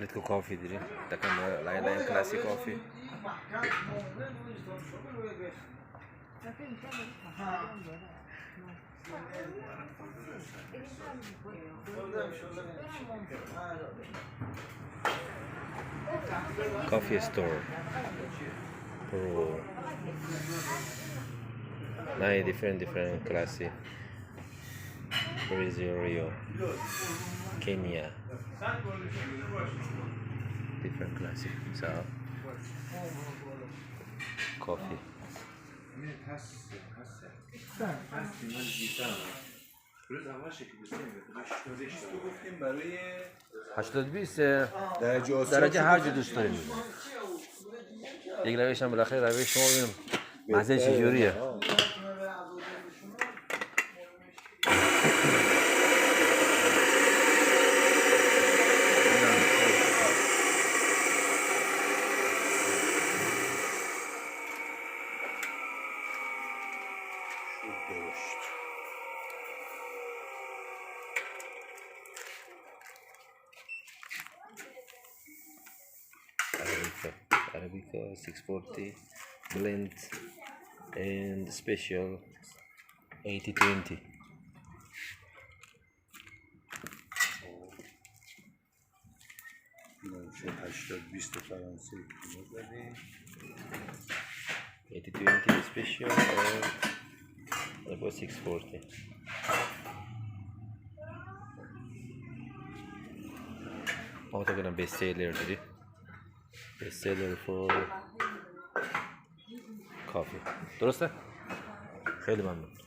palit ko coffee diri. Takkan lain-lain klase coffee. Coffee store. Nine different klase. Brazil, Kenya. Different classic. So coffee. 80-20 درجه هر جا دوست داریم. یک روش هم بالاخره روش شما ببینم مزه چجوریه. Arabica 640 blend and special 80-20. شد 80-20 فرانسه 80-20 special and about 640. معتقدم best seller دیدی. Best seller for coffee. درسته؟ خیلی ممنون.